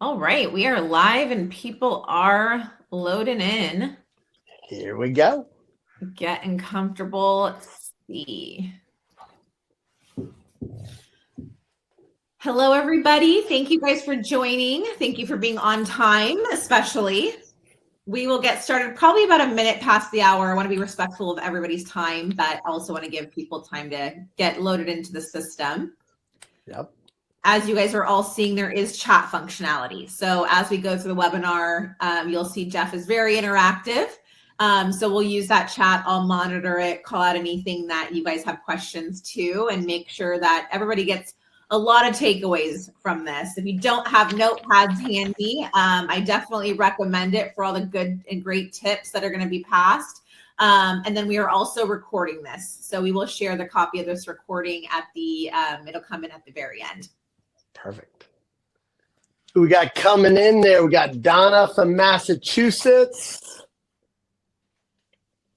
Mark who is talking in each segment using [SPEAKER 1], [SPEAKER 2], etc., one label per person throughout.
[SPEAKER 1] All right, we are live and people are loading in.
[SPEAKER 2] Here we go.
[SPEAKER 1] Getting comfortable. Let's see. Hello, everybody. Thank you guys for joining. Thank you for being on time, especially. We will get started probably about a minute past the hour. I want to be respectful of everybody's time, but I also want to give people time to get loaded into the system.
[SPEAKER 2] Yep.
[SPEAKER 1] As you guys are all seeing, there is chat functionality. So as we go through the webinar, you'll see Jeff is very interactive. So we'll use that chat. I'll monitor it, call out anything that you guys have questions to, and make sure that everybody gets a lot of takeaways from this. If you don't have notepads handy, I definitely recommend it for all the good and great tips that are going to be passed. And then we are also recording this. So we will share the copy of this recording at the, it'll come in at the very end.
[SPEAKER 2] Perfect. Who we got coming in there? We got Donna from Massachusetts.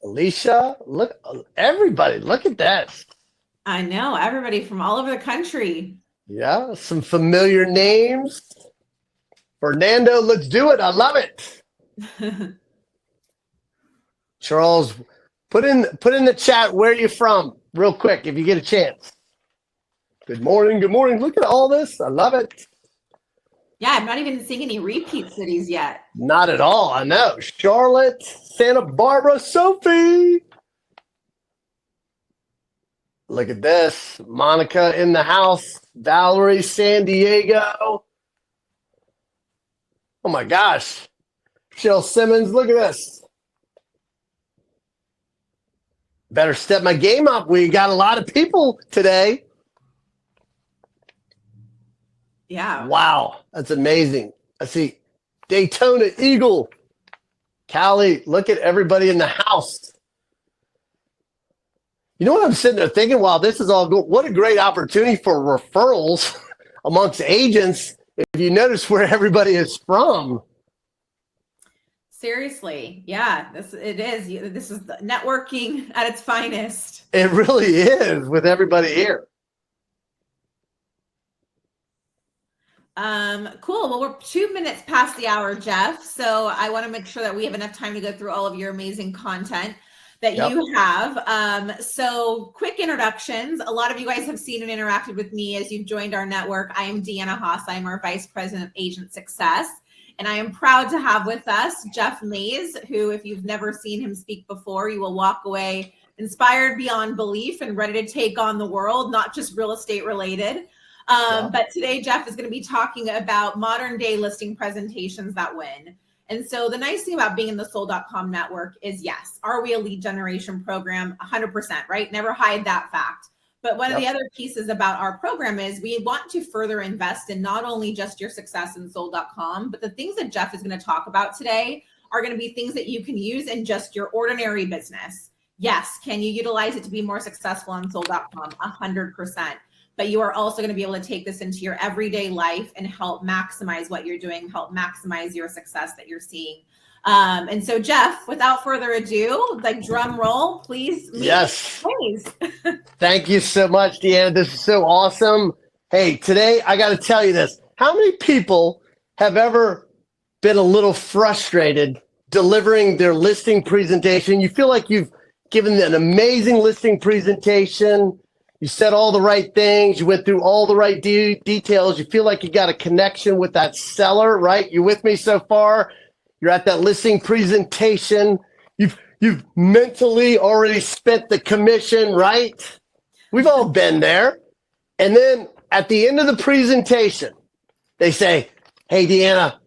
[SPEAKER 2] Alicia, look, everybody, look at that.
[SPEAKER 1] I know, everybody from all over the country.
[SPEAKER 2] Yeah, some familiar names. Fernando, let's do it. I love it. Charles, put in the chat where you're from real quick if you get a chance. Good morning. Good morning. Look at all this. I love it.
[SPEAKER 1] Yeah, I'm not even seeing any repeat cities yet.
[SPEAKER 2] Not at all. I know. Charlotte, Santa Barbara, Sophie. Look at this. Monica in the house. Valerie, San Diego. Oh my gosh. Michelle Simmons, look at this. Better step my game up. We got a lot of people today.
[SPEAKER 1] Yeah.
[SPEAKER 2] Wow. That's amazing. I see Daytona Eagle. Callie, look at everybody in the house. You know what I'm sitting there thinking? Wow, this is all good. What a great opportunity for referrals amongst agents if you notice where everybody is from.
[SPEAKER 1] Seriously. Yeah, it is. This is the networking at its finest.
[SPEAKER 2] It really is with everybody here.
[SPEAKER 1] Cool. Well, we're 2 minutes past the hour, Jeff. So I want to make sure that we have enough time to go through all of your amazing content that you have. So quick introductions. A lot of you guys have seen and interacted with me as you've joined our network. I am Deanna Haas. I am our Vice President of Agent Success. And I am proud to have with us Jeff Mays, who, if you've never seen him speak before, you will walk away inspired beyond belief and ready to take on the world, not just real estate related. But today, Jeff is going to be talking about modern day listing presentations that win. And so the nice thing about being in the Sold.com network is, yes, are we a lead generation program? 100%, right? Never hide that fact. But one of the other pieces about our program is we want to further invest in not only just your success in Sold.com, but the things that Jeff is going to talk about today are going to be things that you can use in just your ordinary business. Yes, can you utilize it to be more successful on Sold.com? 100%. But you are also going to be able to take this into your everyday life and help maximize what you're doing, help maximize your success that you're seeing. And so, Jeff, without further ado, like drum roll, please.
[SPEAKER 2] Yes. Thank you so much, Deanna. This is so awesome. Hey, today I got to tell you this. How many people have ever been a little frustrated delivering their listing presentation? You feel like you've given an amazing listing presentation. You said all the right things. You went through all the right details. You feel like you got a connection with that seller, right? You with me so far? You're at that listing presentation. You've mentally already spent the commission, right? We've all been there. And then at the end of the presentation, they say, hey, Deanna,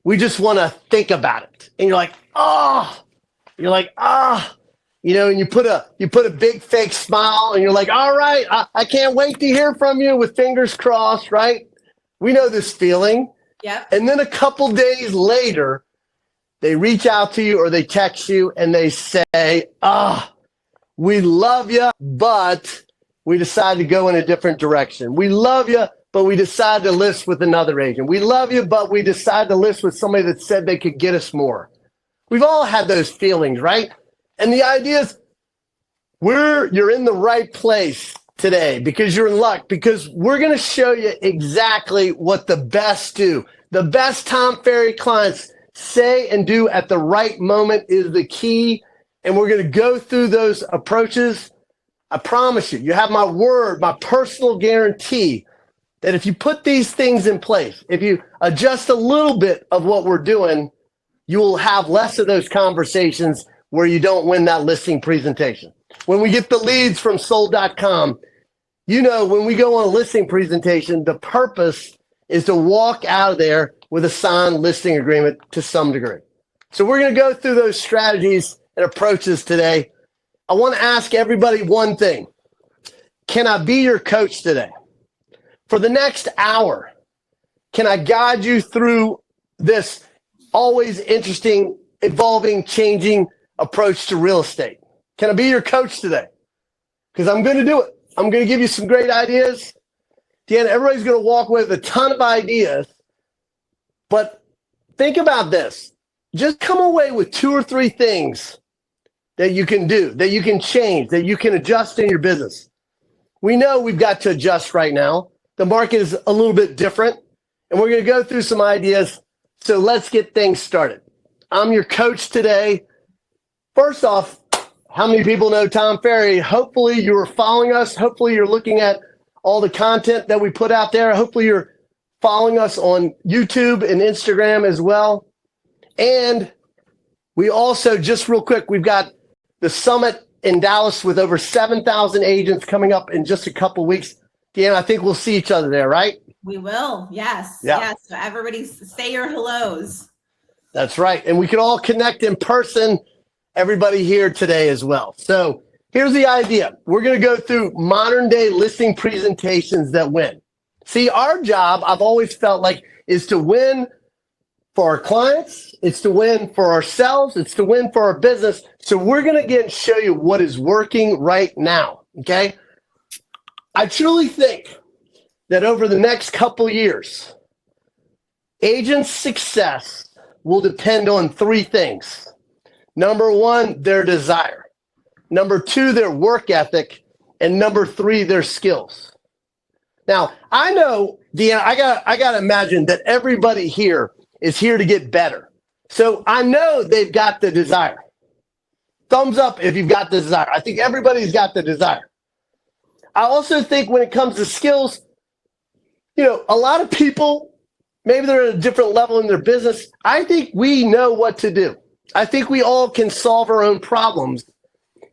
[SPEAKER 2] we just want to think about it. And you're like, you know, and you put a big fake smile and you're like, all right, I can't wait to hear from you with fingers crossed, right? We know this feeling.
[SPEAKER 1] Yeah.
[SPEAKER 2] And then a couple days later, they reach out to you or they text you and they say, we love you, but we decided to go in a different direction. We love you, but we decided to list with another agent. We love you, but we decided to list with somebody that said they could get us more. We've all had those feelings, right? And the idea is you're in the right place today because you're in luck, because we're going to show you exactly what the best do. The best Tom Ferry clients say and do at the right moment is the key. And we're going to go through those approaches. I promise you, you have my word, my personal guarantee that if you put these things in place, if you adjust a little bit of what we're doing, you will have less of those conversations where you don't win that listing presentation. When we get the leads from sold.com, you know, when we go on a listing presentation, the purpose is to walk out of there with a signed listing agreement to some degree. So we're going to go through those strategies and approaches today. I want to ask everybody one thing. Can I be your coach today? For the next hour, can I guide you through this always interesting, evolving, changing approach to real estate? Can I be your coach today? Because I'm going to do it. I'm going to give you some great ideas. Deanna, everybody's going to walk away with a ton of ideas. But think about this. Just come away with 2 or 3 things that you can do, that you can change, that you can adjust in your business. We know we've got to adjust right now. The market is a little bit different, and we're going to go through some ideas. So let's get things started. I'm your coach today. First off, how many people know Tom Ferry? Hopefully you're following us. Hopefully you're looking at all the content that we put out there. Hopefully you're following us on YouTube and Instagram as well. And we also, just real quick, we've got the summit in Dallas with over 7,000 agents coming up in just a couple weeks. Deanna, I think we'll see each other there, right?
[SPEAKER 1] We will. Yes.
[SPEAKER 2] Yeah.
[SPEAKER 1] Yes. So everybody say your hellos.
[SPEAKER 2] That's right. And we can all connect in person, everybody here today as well. So here's the idea. We're going to go through modern day listing presentations that win. See, our job, I've always felt like, is to win for our clients. It's to win for ourselves. It's to win for our business. So we're going to show you what is working right now. Okay. I truly think that over the next couple years, agents' success will depend on 3 things. Number 1, their desire. Number 2, their work ethic. And number 3, their skills. Now, I know, Deanna, I got to imagine that everybody here is here to get better. So I know they've got the desire. Thumbs up if you've got the desire. I think everybody's got the desire. I also think when it comes to skills, you know, a lot of people, maybe they're at a different level in their business. I think we know what to do. I think we all can solve our own problems.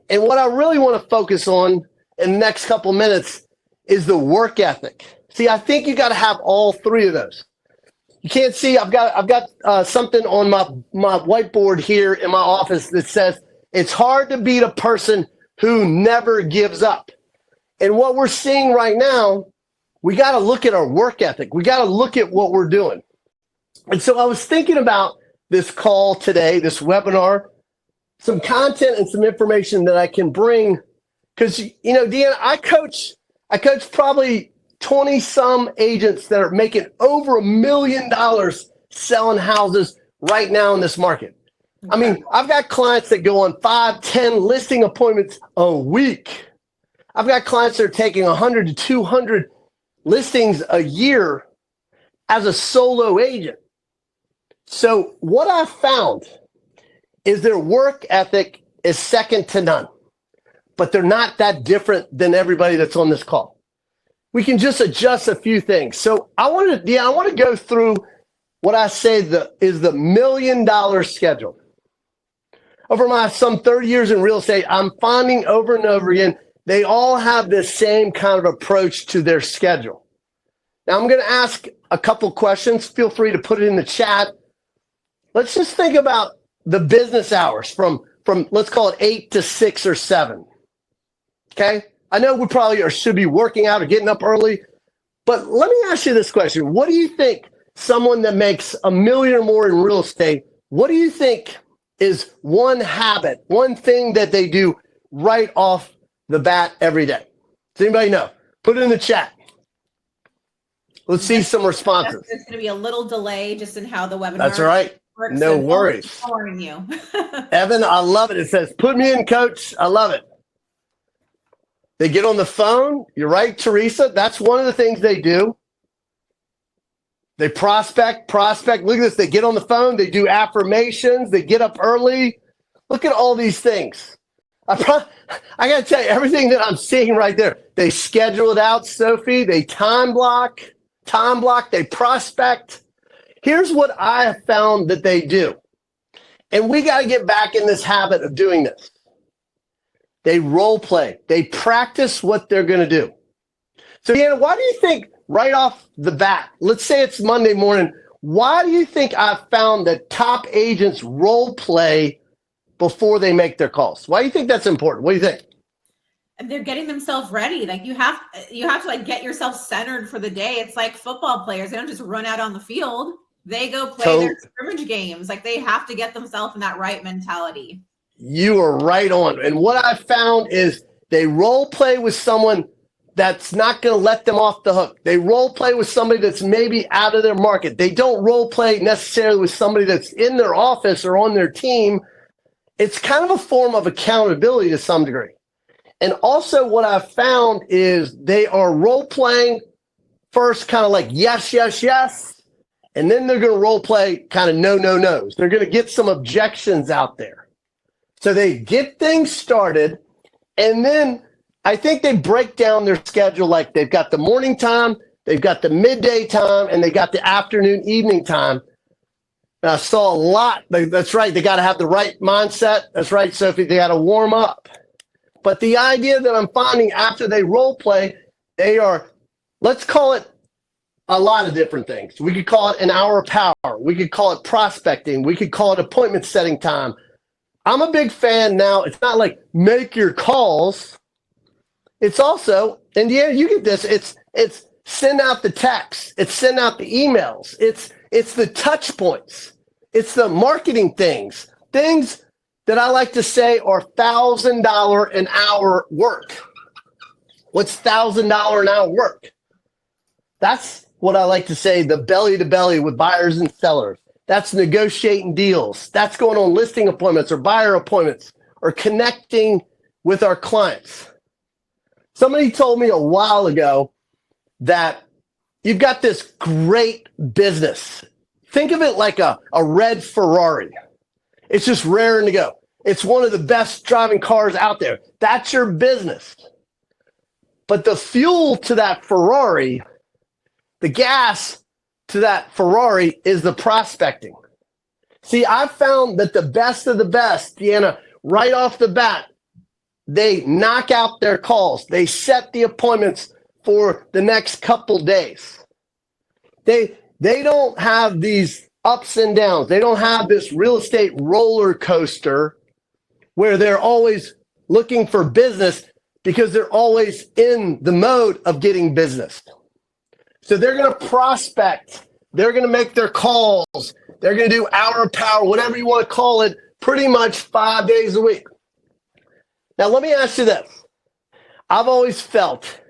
[SPEAKER 2] And what I really want to focus on in the next couple minutes is the work ethic. See, I think you got to have all 3 of those. You can't see, I've got something on my whiteboard here in my office that says, it's hard to beat a person who never gives up. And what we're seeing right now, we got to look at our work ethic. We got to look at what we're doing. And so I was thinking about this call today, this webinar, some content and some information that I can bring. Because, you know, Deanna, I coach probably 20 some agents that are making over $1 million selling houses right now in this market. I mean, I've got clients that go on 5, 10 listing appointments a week. I've got clients that are taking 100 to 200 listings a year as a solo agent. So what I found is their work ethic is second to none, but they're not that different than everybody that's on this call. We can just adjust a few things. So I want to go through what I say is the $1 million schedule. Over my some 30 years in real estate, I'm finding over and over again, they all have the same kind of approach to their schedule. Now, I'm going to ask a couple questions. Feel free to put it in the chat. Let's just think about the business hours from let's call it 8 to 6 or 7. Okay? I know we probably should be working out or getting up early, but let me ask you this question. What do you think someone that makes $1 million or more in real estate, what do you think is one habit, one thing that they do right off the bat every day? Does anybody know? Put it in the chat. Let's see some responses.
[SPEAKER 1] There's going to be a little delay just in how the webinar
[SPEAKER 2] That's all right.
[SPEAKER 1] works.
[SPEAKER 2] No
[SPEAKER 1] so
[SPEAKER 2] worries.
[SPEAKER 1] Warning you.
[SPEAKER 2] Evan, I love it. It says, put me in, coach. I love it. They get on the phone. You're right, Teresa. That's one of the things they do. They prospect. Look at this. They get on the phone. They do affirmations. They get up early. Look at all these things. I got to tell you, everything that I'm seeing right there, they schedule it out, Sophie. They time block, they prospect. Here's what I have found that they do. And we got to get back in this habit of doing this. They role play. They practice what they're going to do. So, Deanna, why do you think right off the bat, let's say it's Monday morning, why do you think I've found that top agents role play before they make their calls? Why do you think that's important? What do you think?
[SPEAKER 1] They're getting themselves ready. Like you have to like get yourself centered for the day. It's like football players. They don't just run out on the field. They go play their scrimmage games. Like they have to get themselves in that right mentality.
[SPEAKER 2] You are right on. And what I found is they role play with someone that's not going to let them off the hook. They role play with somebody that's maybe out of their market. They don't role play necessarily with somebody that's in their office or on their team. It's kind of a form of accountability to some degree. And also what I've found is they are role playing first kind of like yes, yes, yes. And then they're going to role play kind of no, no, no's. They're going to get some objections out there. So they get things started, and then I think they break down their schedule like they've got the morning time, they've got the midday time, and they got the afternoon, evening time. And I saw a lot. That's right. They got to have the right mindset. That's right, Sophie. They got to warm up. But the idea that I'm finding after they role play, they are, let's call it a lot of different things. We could call it an hour of power. We could call it prospecting. We could call it appointment setting time. I'm a big fan now. It's not like make your calls. It's also, and yeah, you get this. It's send out the texts. It's send out the emails. It's the touch points. It's the marketing things that I like to say are $1,000 an hour work. What's $1,000 an hour work? That's what I like to say, the belly to belly with buyers and sellers. That's negotiating deals. That's going on listing appointments or buyer appointments or connecting with our clients. Somebody told me a while ago that you've got this great business. Think of it like a red Ferrari. It's just raring to go. It's one of the best driving cars out there. That's your business. But the fuel to that Ferrari, the gas to that Ferrari is the prospecting. See, I've found that the best of the best, Deanna, right off the bat, they knock out their calls. They set the appointments for the next couple days. They don't have these ups and downs. They don't have this real estate roller coaster where they're always looking for business because they're always in the mode of getting business. So they're going to prospect. They're going to make their calls. They're going to do hour of power, whatever you want to call it, pretty much 5 days a week. Now, let me ask you this. I've always felt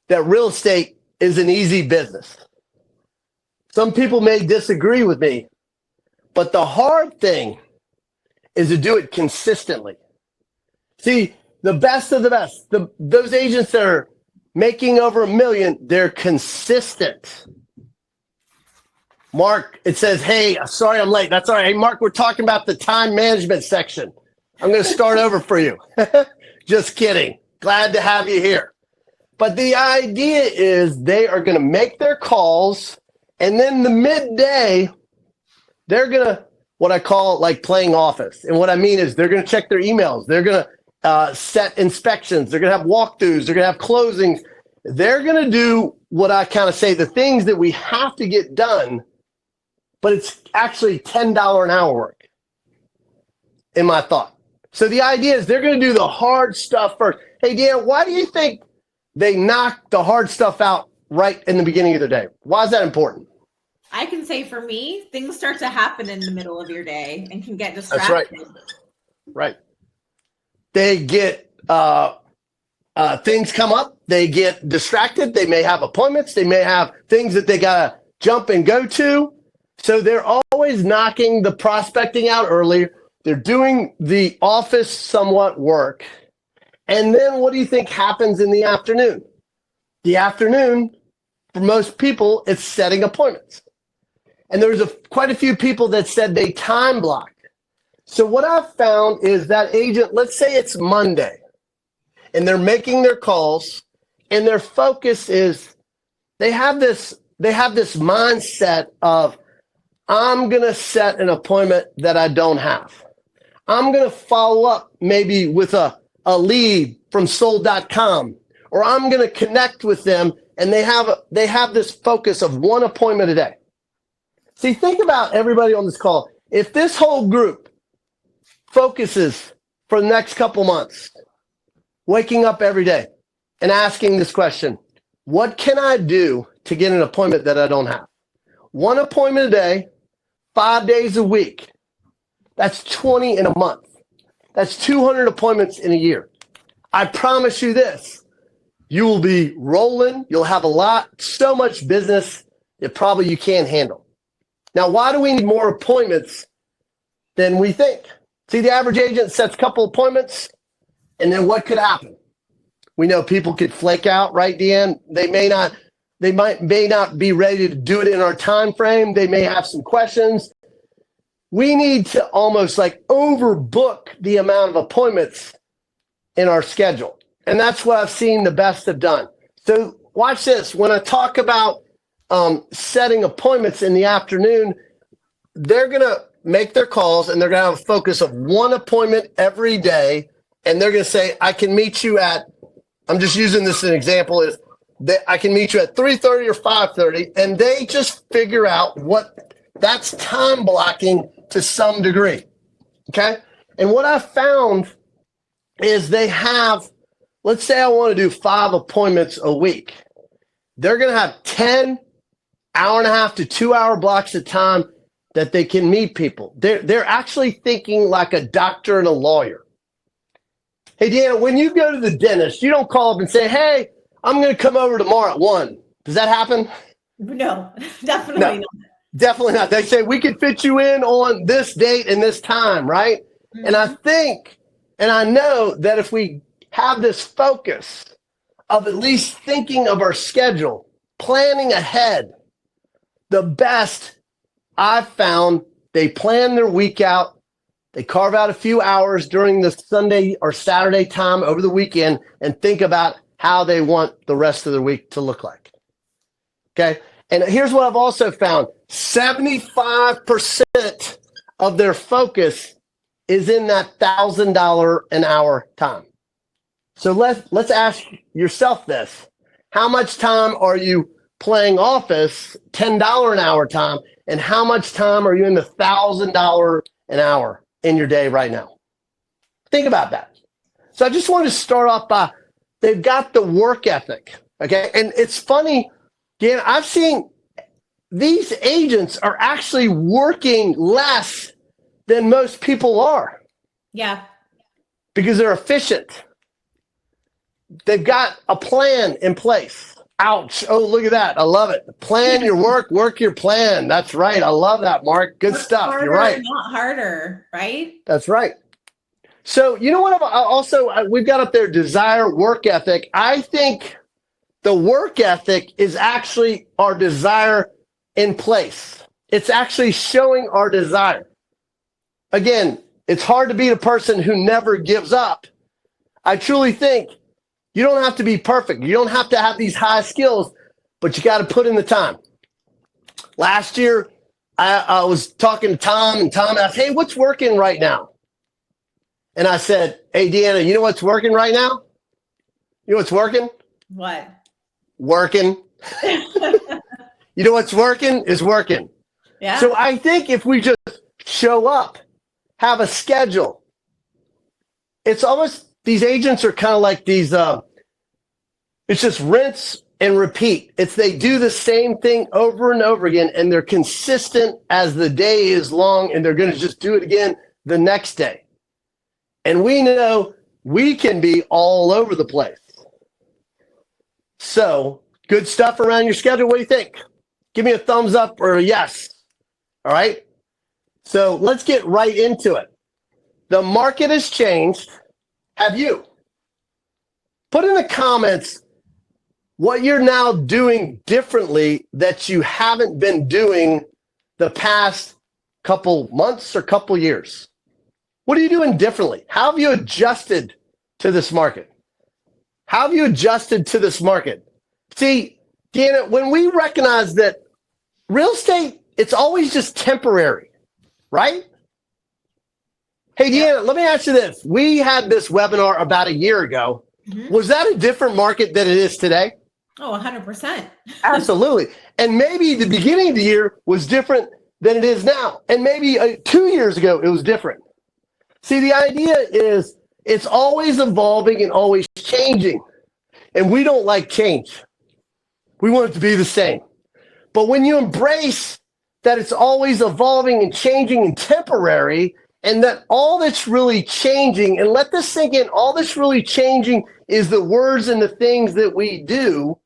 [SPEAKER 2] that real estate is an easy business. Some people may disagree with me, but the hard thing is to do it consistently. See, the best of the best, those agents that are making over $1 million, they're consistent. Mark, it says, hey, sorry I'm late. That's all right. Hey, Mark, we're talking about the time management section. I'm going to start over for you. Just kidding. Glad to have you here. But the idea is they are going to make their calls, and then the midday, they're going to, what I call like playing office. And what I mean is they're going to check their emails. They're going to set inspections. They're going to have walkthroughs. They're going to have closings. They're going to do what I kind of say, the things that we have to get done, but it's actually $10 an hour work in my thought. So the idea is they're going to do the hard stuff first. Hey, Dan, why do you think they knock the hard stuff out right in the beginning of their day? Why is that important?
[SPEAKER 1] I can say for me, things start to happen in the middle of your day and can get distracted.
[SPEAKER 2] That's right. Right. They get things come up. They get distracted. They may have appointments. They may have things that they got to jump and go to. So they're always knocking the prospecting out early. They're doing the office somewhat work. And then what do you think happens in the afternoon? The afternoon, for most people, it's setting appointments. And there's quite a few people that said they time block. So what I've found is that agent, let's say it's Monday, and they're making their calls, and their focus is they have this mindset of, I'm going to set an appointment that I don't have. I'm going to follow up maybe with a lead from sold.com, or I'm going to connect with them, and they have this focus of one appointment a day. See, think about everybody on this call. If this whole group focuses for the next couple months, waking up every day and asking this question, what can I do to get an appointment that I don't have? One appointment a day, 5 days a week. That's 20 in a month. That's 200 appointments in a year. I promise you this, you will be rolling. You'll have so much business that probably you can't handle. Now, why do we need more appointments than we think? See, the average agent sets a couple appointments, and then what could happen? We know people could flake out, right, Deanna? They may not be ready to do it in our time frame. They may have some questions. We need to almost like overbook the amount of appointments in our schedule. And that's what I've seen the best have done. So watch this. When I talk about setting appointments in the afternoon, they're going to make their calls, and they're going to have a focus of one appointment every day. And they're going to say, I can meet you at, I'm just using this as an example, is that I can meet you at 3:30 or 5:30. And they just figure out that's time blocking to some degree. Okay. And what I found is they have, let's say I want to do 5 appointments a week. They're going to have 10 1.5 to 2 hour blocks of time that they can meet people. They're actually thinking like a doctor and a lawyer. Hey, Deanna, when you go to the dentist, you don't call up and say, hey, I'm going to come over tomorrow at 1. Does that happen?
[SPEAKER 1] No, definitely not.
[SPEAKER 2] Definitely not. They say, we can fit you in on this date and this time, right? Mm-hmm. And I think, and I know that if we have this focus of at least thinking of our schedule, planning ahead, the best I've found, they plan their week out. They carve out a few hours during the Sunday or Saturday time over the weekend and think about how they want the rest of the week to look like. Okay. And here's what I've also found. 75% of their focus is in that $1,000 an hour time. So let's ask yourself this. How much time are you playing office, $10 an hour time, and how much time are you in the $1,000 an hour in your day right now? Think about that. So I just wanted to start off by, they've got the work ethic, okay? And it's funny, Dan, I've seen these agents are actually working less than most people are.
[SPEAKER 1] Yeah.
[SPEAKER 2] Because they're efficient. They've got a plan in place. Ouch. Oh, look at that. I love it. Plan your work your plan. That's right. I love that, Mark. Good stuff.
[SPEAKER 1] Harder,
[SPEAKER 2] you're right.
[SPEAKER 1] Not harder, right?
[SPEAKER 2] That's right. So, you know what? We've got up there desire, work ethic. I think the work ethic is actually our desire in place. It's actually showing our desire. Again, it's hard to be the person who never gives up. I truly think you don't have to be perfect. You don't have to have these high skills, but you got to put in the time. Last year, I was talking to Tom, and Tom asked, hey, what's working right now? And I said, hey, Deanna, you know what's working right now? You know what's working?
[SPEAKER 1] What?
[SPEAKER 2] Working. You know what's working is working.
[SPEAKER 1] Yeah.
[SPEAKER 2] So I think if we just show up, have a schedule, it's almost, these agents are kind of like these, it's just rinse and repeat. They do the same thing over and over again, and they're consistent as the day is long, and they're going to just do it again the next day. And we know we can be all over the place. So good stuff around your schedule. What do you think? Give me a thumbs up or a yes. All right. So let's get right into it. The market has changed. Have you? Put in the comments what you're now doing differently that you haven't been doing the past couple months or couple years. What are you doing differently? How have you adjusted to this market? How have you adjusted to this market? See, Deanna, when we recognize that real estate, it's always just temporary, right? Hey, Deanna, let me ask you this. We had this webinar about a year ago. Was that a different market than it is today?
[SPEAKER 1] Oh, 100%.
[SPEAKER 2] Absolutely. And maybe the beginning of the year was different than it is now. And maybe 2 years ago, it was different. See, the idea is it's always evolving and always changing. And we don't like change. We want it to be the same. But when you embrace that it's always evolving and changing and temporary, and that all that's really changing, and let this sink in, all that's really changing is the words and the things that we do,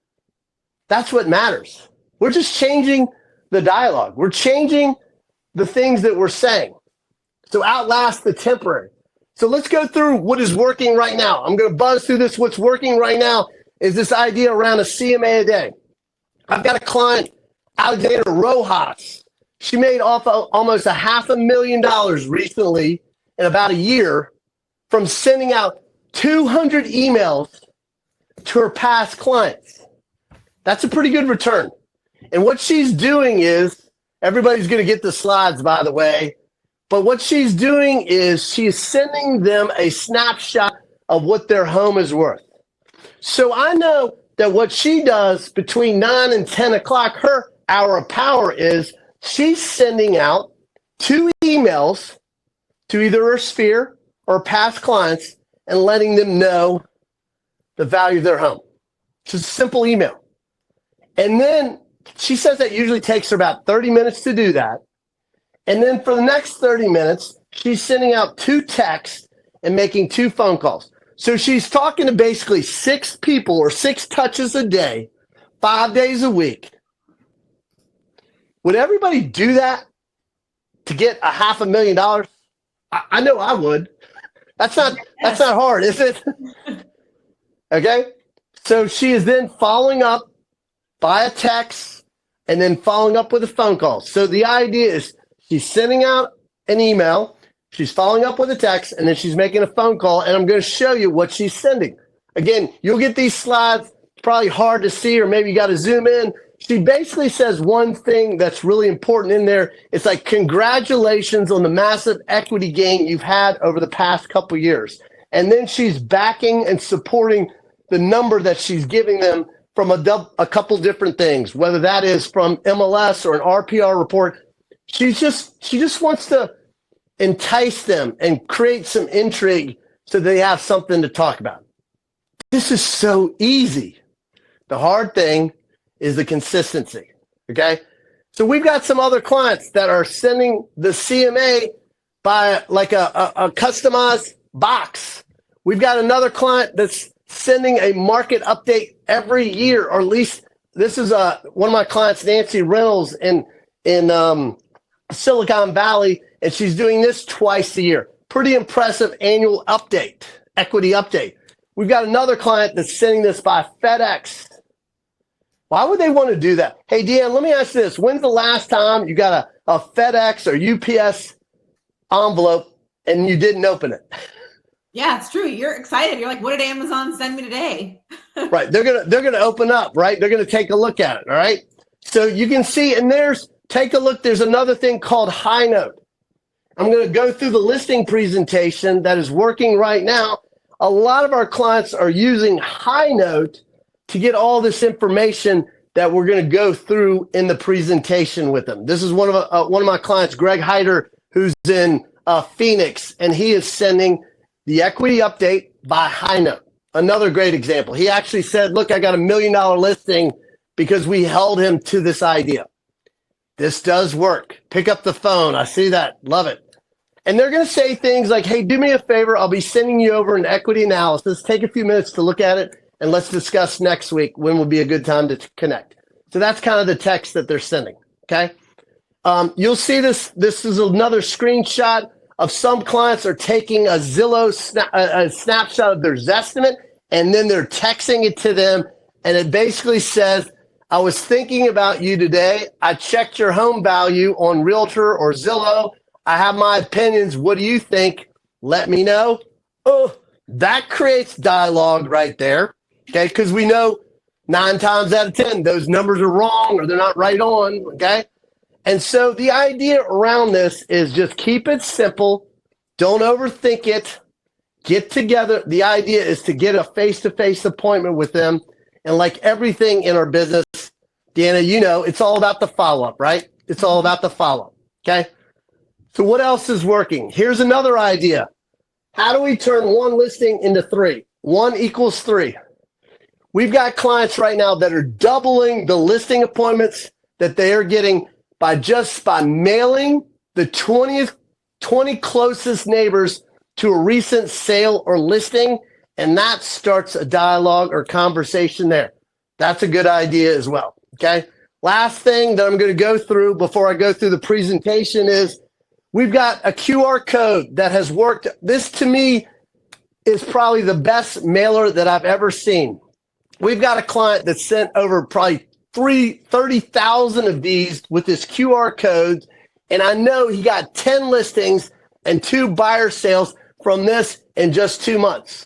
[SPEAKER 2] that's what matters. We're just changing the dialogue. We're changing the things that we're saying. So outlast the temporary. So let's go through what is working right now. I'm going to buzz through this. What's working right now is this idea around a CMA a day. I've got a client, Alexander Rojas. She made off almost $500,000 recently in about a year from sending out 200 emails to her past clients. That's a pretty good return. And what she's doing is, everybody's going to get the slides, by the way, but what she's doing is she's sending them a snapshot of what their home is worth. So I know that what she does between 9 and 10 o'clock, her hour of power is she's sending out 2 emails to either her sphere or past clients and letting them know the value of their home. Just a simple email. And then she says that usually takes her about 30 minutes to do that. And then for the next 30 minutes, she's sending out 2 texts and making 2 phone calls. So she's talking to basically 6 people or 6 touches a day, 5 days a week. Would everybody do that to get $500,000? I know I would. That's not hard, is it? Okay. So she is then following up by a text and then following up with a phone call. So the idea is she's sending out an email, she's following up with a text, and then she's making a phone call, and I'm going to show you what she's sending. Again, you'll get these slides. It's probably hard to see, or maybe you got to zoom in. She basically says one thing that's really important in there. It's like, congratulations on the massive equity gain you've had over the past couple years. And then she's backing and supporting the number that she's giving them from a couple different things, whether that is from MLS or an RPR report. She just wants to entice them and create some intrigue so they have something to talk about. This is so easy. The hard thing is the consistency, okay? So we've got some other clients that are sending the CMA by like a customized box. We've got another client that's sending a market update every year, or at least this is one of my clients, Nancy Reynolds, in Silicon Valley, and she's doing this twice a year. Pretty impressive annual update, equity update. We've got another client that's sending this by FedEx. Why would they want to do that? Hey, Deanna, let me ask you this. When's the last time you got a FedEx or UPS envelope and you didn't open it?
[SPEAKER 1] Yeah, it's true. You're excited. You're like, what did Amazon send me today?
[SPEAKER 2] Right. They're gonna open up, right? They're gonna take a look at it. All right. So you can see, and take a look. There's another thing called High Note. I'm going to go through the listing presentation that is working right now. A lot of our clients are using High Note to get all this information that we're going to go through in the presentation with them. This is one of my clients, Greg Hyder, who's in Phoenix, and he is sending the equity update by High Note. Another great example. He actually said, look, I got $1 million listing because we held him to this idea. This does work. Pick up the phone. I see that. Love it. And they're going to say things like, hey, do me a favor. I'll be sending you over an equity analysis. Take a few minutes to look at it, and let's discuss next week when would be a good time to connect. So that's kind of the text that they're sending, okay? You'll see this. This is another screenshot of some clients are taking a Zillow snapshot of their Zestimate and then they're texting it to them, and it basically says, I was thinking about you today. I checked your home value on Realtor or Zillow. I have my opinions. What do you think? Let me know. Oh, that creates dialogue right there. Okay, because we know 9 times out of 10, those numbers are wrong or they're not right on. Okay. And so the idea around this is just keep it simple. Don't overthink it. Get together. The idea is to get a face-to-face appointment with them. And like everything in our business, Deanna, you know, it's all about the follow-up, right? It's all about the follow-up, okay? So what else is working? Here's another idea. How do we turn 1 listing into 3? 1 equals 3. We've got clients right now that are doubling the listing appointments that they are getting by mailing the 20 closest neighbors to a recent sale or listing, and that starts a dialogue or conversation there. That's a good idea as well, okay? Last thing that I'm going to go through before I go through the presentation is we've got a QR code that has worked. This, to me, is probably the best mailer that I've ever seen. We've got a client that sent over probably 30,000 of these with this QR code, and I know he got 10 listings and 2 buyer sales from this in just 2 months.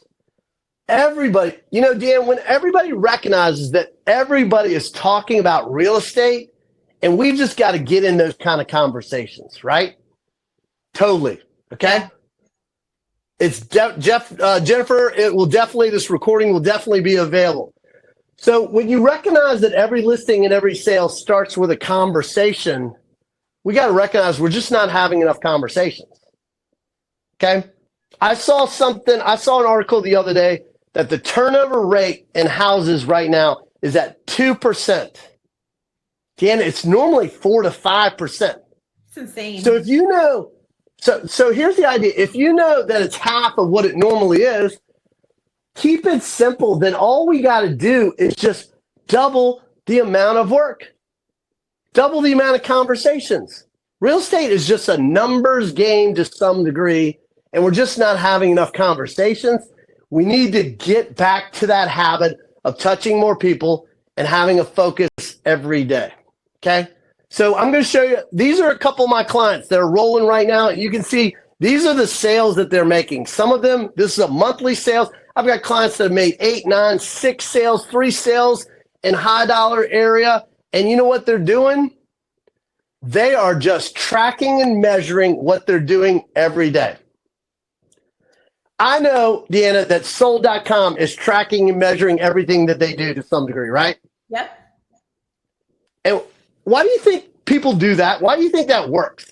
[SPEAKER 2] Everybody, you know, Dan, when everybody recognizes that everybody is talking about real estate, and we've just got to get in those kind of conversations, right? Totally. Okay. Yeah. It's Jennifer, it will definitely, this recording will definitely be available. So when you recognize that every listing and every sale starts with a conversation, we got to recognize we're just not having enough conversations. Okay. I saw an article the other day that the turnover rate in houses right now is at 2%. Dan, it's normally 4 to 5%.
[SPEAKER 1] It's insane.
[SPEAKER 2] So if you know, so here's the idea. If you know that it's half of what it normally is, keep it simple. Then all we got to do is just double the amount of work, double the amount of conversations. Real estate is just a numbers game to some degree, and we're just not having enough conversations. We need to get back to that habit of touching more people and having a focus every day. Okay. So I'm going to show you, these are a couple of my clients that are rolling right now. You can see these are the sales that they're making. Some of them, this is a monthly sales. I've got clients that have made 8, 9, 6 sales, 3 sales in high dollar area. And you know what they're doing? They are just tracking and measuring what they're doing every day. I know, Deanna, that sold.com is tracking and measuring everything that they do to some degree, right?
[SPEAKER 1] Yep.
[SPEAKER 2] And why do you think people do that? Why do you think that works?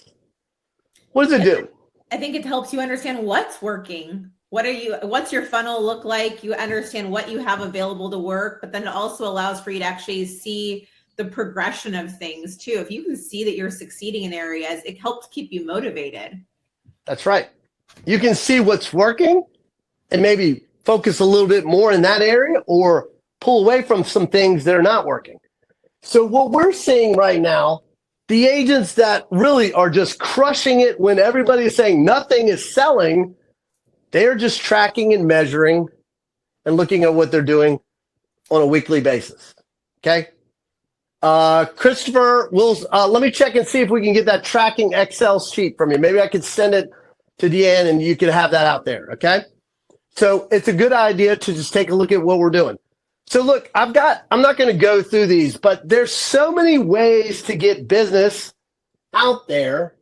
[SPEAKER 2] What does it do?
[SPEAKER 1] I think it helps you understand what's working. What's your funnel look like? You understand what you have available to work, but then it also allows for you to actually see the progression of things too. If you can see that you're succeeding in areas, it helps keep you motivated.
[SPEAKER 2] That's right. You can see what's working and maybe focus a little bit more in that area or pull away from some things that are not working. So what we're seeing right now, the agents that really are just crushing it when everybody is saying nothing is selling, they're just tracking and measuring and looking at what they're doing on a weekly basis. Okay. Christopher, let me check and see if we can get that tracking Excel sheet from you. Maybe I could send it to Deanne and you can have that out there. Okay. So it's a good idea to just take a look at what we're doing. So look, I'm not going to go through these, but there's so many ways to get business out there.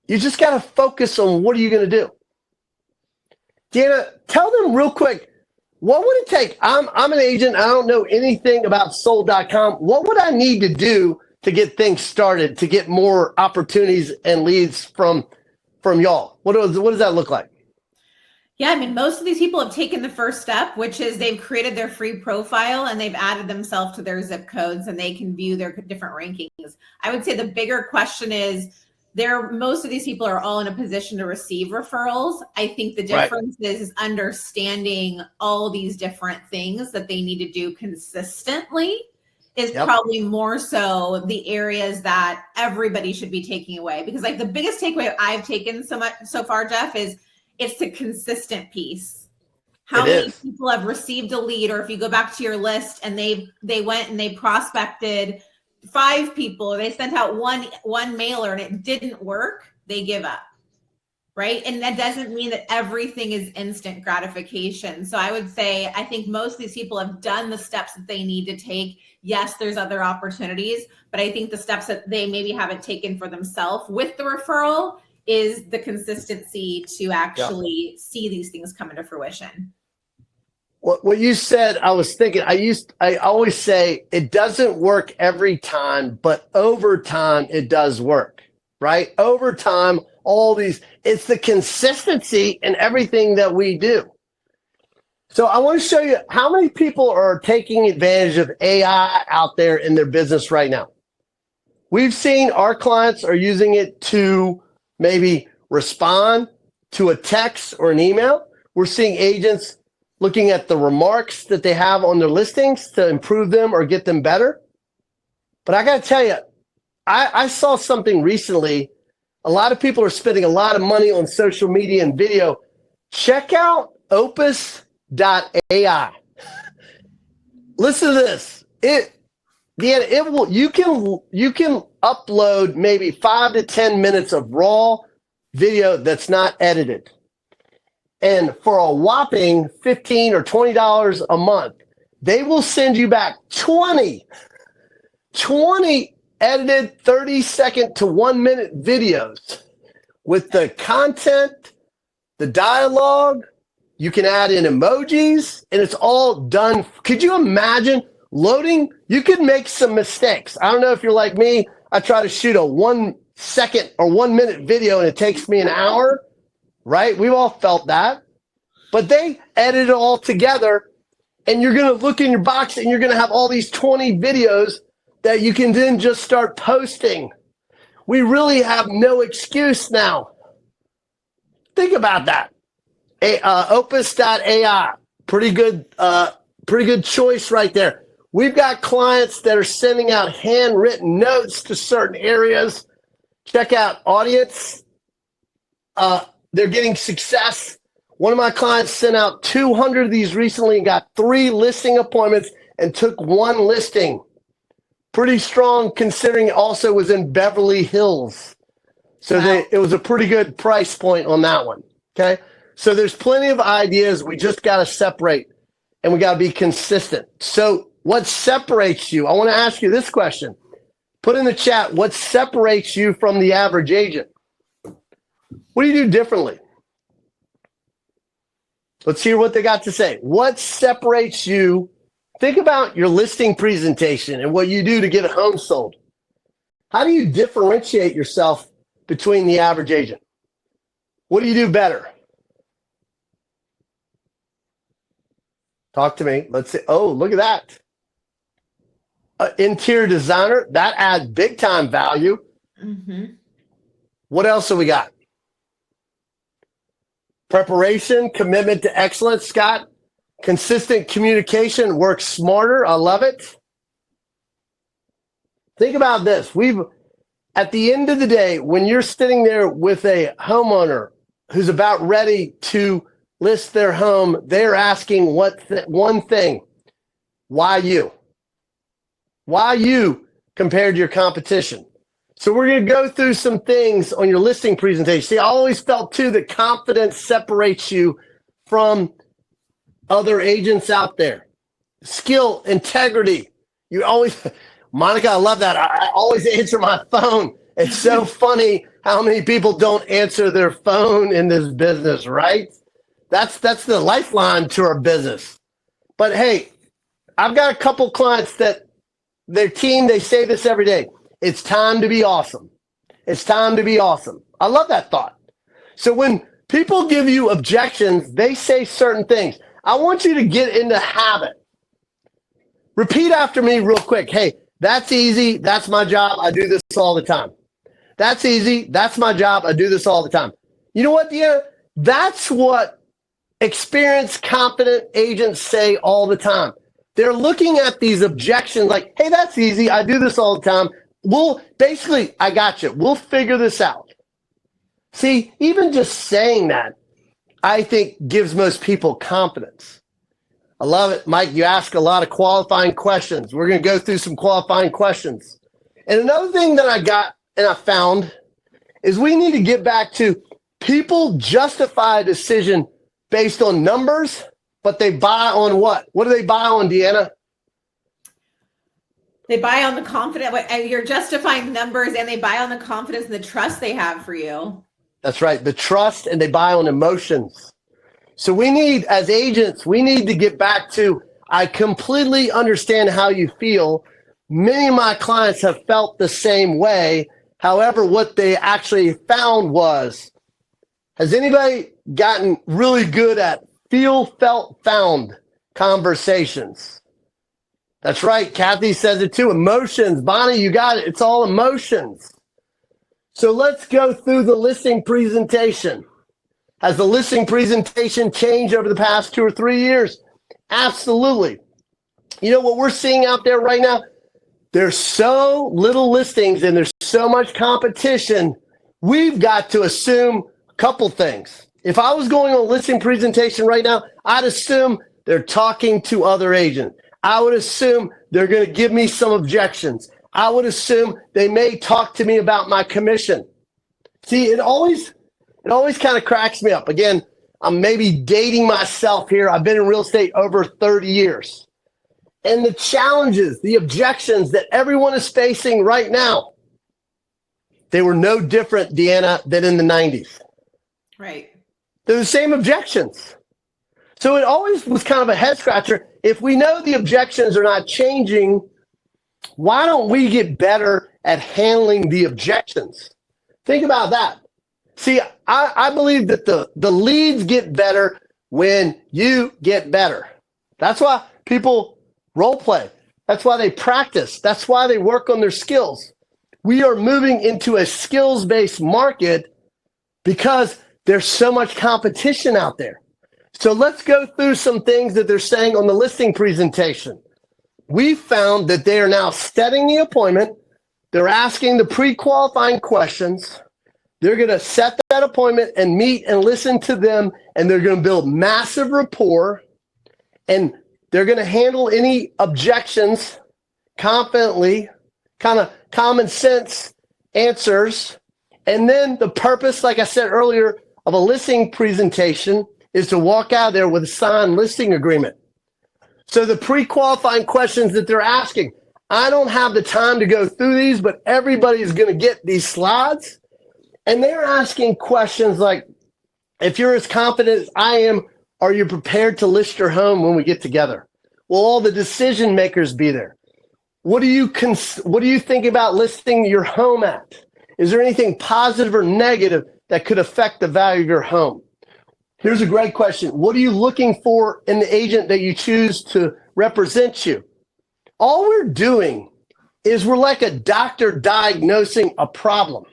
[SPEAKER 2] You just got to focus on what are you going to do. Deanna, tell them real quick, what would it take? I'm an agent. I don't know anything about sold.com. What would I need to do to get things started, to get more opportunities and leads from y'all? What does that look like?
[SPEAKER 1] Yeah, I mean, most of these people have taken the first step, which is they've created their free profile and they've added themselves to their zip codes and they can view their different rankings. I would say the bigger question is most of these people are all in a position to receive referrals. I think the difference is understanding all these different things that they need to do consistently is probably more so the areas that everybody should be taking away. Because like the biggest takeaway I've taken so far, Jeff, is it's the consistent piece. How many people have received a lead, or if you go back to your list and they went and they prospected 5 people, or they sent out one mailer and it didn't work, they give up. Right. And that doesn't mean that everything is instant gratification. So I would say, I think most of these people have done the steps that they need to take. Yes, there's other opportunities, but I think the steps that they maybe haven't taken for themselves with the referral is the consistency to actually see these things come into fruition.
[SPEAKER 2] What you said, I was thinking, I always say it doesn't work every time, but over time it does work, right? Over time, it's the consistency in everything that we do. So I want to show you how many people are taking advantage of AI out there in their business right now. We've seen our clients are using it to maybe respond to a text or an email. We're seeing agents looking at the remarks that they have on their listings to improve them or get them better. But I got to tell you, I saw something recently. A lot of people are spending a lot of money on social media and video. Check out opus.ai. Listen to this. You can upload maybe 5 to 10 minutes of raw video that's not edited. And for a whopping $15 or $20 a month, they will send you back 20 edited 30-second to 1-minute videos with the content, the dialogue. You can add in emojis, and it's all done. Could you imagine loading? You could make some mistakes. I don't know if you're like me. I try to shoot a 1-second or 1-minute video, and it takes me an hour, right? We've all felt that. But they edit it all together, and you're going to look in your box, and you're going to have all these 20 videos that you can then just start posting. We really have no excuse now. Think about that. Opus.ai, pretty good choice right there. We've got clients that are sending out handwritten notes to certain areas. Check out audience. They're getting success. One of my clients sent out 200 of these recently and got 3 listing appointments and took 1 listing. Pretty strong considering it also was in Beverly Hills. So it was a pretty good price point on that one. Okay. So there's plenty of ideas. We just got to separate and we got to be consistent. So what separates you? I want to ask you this question. Put in the chat, what separates you from the average agent? What do you do differently? Let's hear what they got to say. What separates you? Think about your listing presentation and what you do to get a home sold. How do you differentiate yourself between the average agent? What do you do better? Talk to me. Let's see. Oh, look at that. Interior designer, that adds big time value. Mm-hmm. What else have we got? Preparation, commitment to excellence, Scott. Consistent communication, work smarter. I love it. Think about this. At the end of the day, when you're sitting there with a homeowner who's about ready to list their home, they're asking one thing: why you? Why you compared to your competition? So we're going to go through some things on your listing presentation. See, I always felt too that confidence separates you from other agents out there. Skill, integrity. You always, Monica, I love that. I always answer my phone. It's so funny how many people don't answer their phone in this business, right? That's the lifeline to our business. But hey, I've got a couple clients that their team, they say this every day. It's time to be awesome. It's time to be awesome. I love that thought. So when people give you objections, they say certain things. I want you to get into habit. Repeat after me real quick. Hey, that's easy. That's my job. I do this all the time. That's easy. That's my job. I do this all the time. You know what, Deanna? That's what experienced, confident agents say all the time. They're looking at these objections like, hey, that's easy. I do this all the time. Basically, I got you. We'll figure this out. See, even just saying that, I think gives most people confidence. I love it, Mike. You ask a lot of qualifying questions. We're going to go through some qualifying questions. And another thing that I got and I found is we need to get back to people justify a decision based on numbers, but they buy on what? What do they buy on, Deanna?
[SPEAKER 1] They buy on the confidence. You're justifying numbers, and they buy on the confidence and the trust they have for you.
[SPEAKER 2] That's right. The trust, and they buy on emotions. So we need, as agents, we need to get back to, I completely understand how you feel. Many of my clients have felt the same way. However, what they actually found was, has anybody gotten really good at feel, felt, found conversations? That's right. Kathy says it too. Emotions. Bonnie, you got it. It's all emotions. So let's go through the listing presentation. Has the listing presentation changed over the past 2 or 3 years? Absolutely. You know what we're seeing out there right now? There's so little listings and there's so much competition. We've got to assume a couple things. If I was going on a listing presentation right now, I'd assume they're talking to other agents. I would assume they're going to give me some objections. I would assume they may talk to me about my commission. See, it always kind of cracks me up. Again, I'm maybe dating myself here. I've been in real estate over 30 years. And the challenges, the objections that everyone is facing right now, they were no different, Deanna, than in the 90s.
[SPEAKER 1] Right.
[SPEAKER 2] They're the same objections. So it always was kind of a head scratcher. If we know the objections are not changing, why don't we get better at handling the objections? Think about that. See, I believe that the leads get better when you get better. That's why people role play. That's why they practice. That's why they work on their skills. We are moving into a skills-based market because there's so much competition out there. So let's go through some things that they're saying on the listing presentation. We found that they are now setting the appointment. They're asking the pre-qualifying questions. They're going to set that appointment and meet and listen to them, and they're going to build massive rapport, and they're going to handle any objections confidently, kind of common sense answers. And then the purpose, like I said earlier, of a listing presentation is to walk out there with a signed listing agreement. So the pre-qualifying questions that they're asking, I don't have the time to go through these, but everybody is going to get these slides. And they're asking questions like, if you're as confident as I am, are you prepared to list your home when we get together? Will all the decision makers be there? What do you think about listing your home at? Is there anything positive or negative that could affect the value of your home? Here's a great question. What are you looking for in the agent that you choose to represent you? All we're doing is we're like a doctor diagnosing a problem.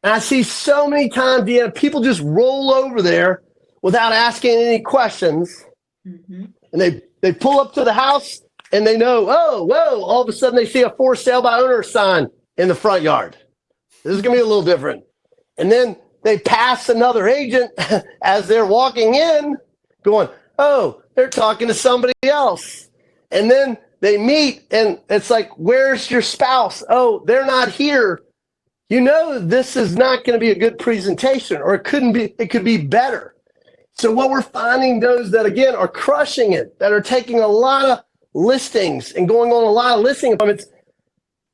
[SPEAKER 2] And I see so many times, Deanna, people just roll over there without asking any questions. Mm-hmm. And they pull up to the house and they know, oh, whoa, all of a sudden they see a for sale by owner sign in the front yard. This is going to be a little different. And then they pass another agent as they're walking in going, oh, they're talking to somebody else. And then they meet and it's like, where's your spouse? Oh, they're not here. You know, this is not going to be a good presentation, or it could be better. So what we're finding, those that again are crushing it, that are taking a lot of listings and going on a lot of listing appointments,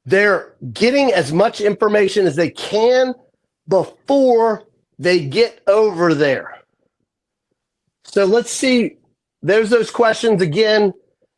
[SPEAKER 2] they're getting as much information as they can before they get over there. So let's see, there's those questions again.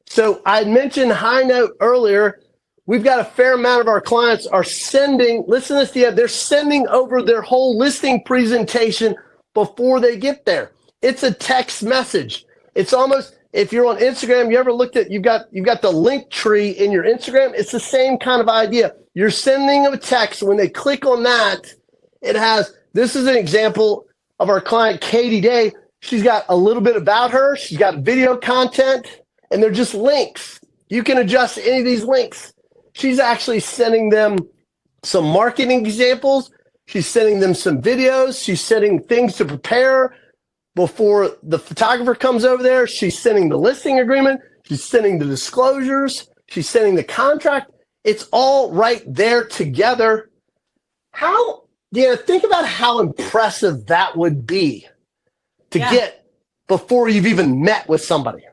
[SPEAKER 2] So I mentioned high note earlier. We've got a fair amount of our clients are sending, listen to this, they're sending over their whole listing presentation before they get there. It's a text message. It's almost, if you're on Instagram, you ever looked at, you've got the link tree in your Instagram. It's the same kind of idea. You're sending them a text. When they click on that, it has, this is an example of our client, Katie Day. She's got a little bit about her. She's got video content, and they're just links. You can adjust any of these links. She's actually sending them some marketing examples. She's sending them some videos. She's sending things to prepare. before the photographer comes over there. She's sending the listing agreement. She's sending the disclosures. She's sending the contract. It's all right there together. Think about how impressive that would be to get before you've even met with somebody.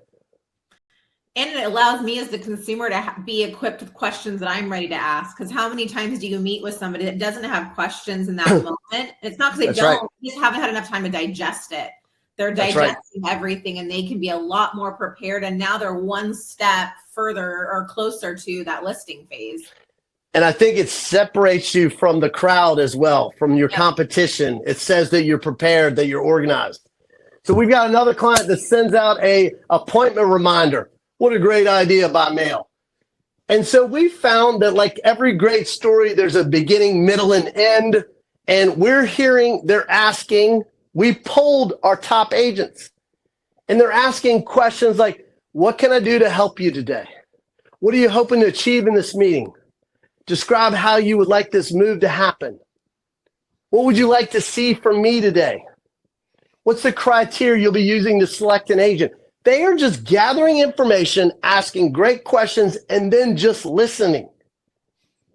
[SPEAKER 1] And it allows me as the consumer to be equipped with questions that I'm ready to ask. Because how many times do you meet with somebody that doesn't have questions in that moment? It's not because they don't, they just haven't had enough time to digest it. They're digesting everything, and they can be a lot more prepared. And now they're one step further or closer to that listing phase.
[SPEAKER 2] And I think it separates you from the crowd as well, from your competition. It says that you're prepared, that you're organized. So we've got another client that sends out a appointment reminder. What a great idea by mail. And so we found that like every great story, there's a beginning, middle, and end. And we're hearing, they're asking, we polled our top agents, and they're asking questions like, what can I do to help you today? What are you hoping to achieve in this meeting? Describe how you would like this move to happen. What would you like to see from me today? What's the criteria you'll be using to select an agent? They are just gathering information, asking great questions, and then just listening.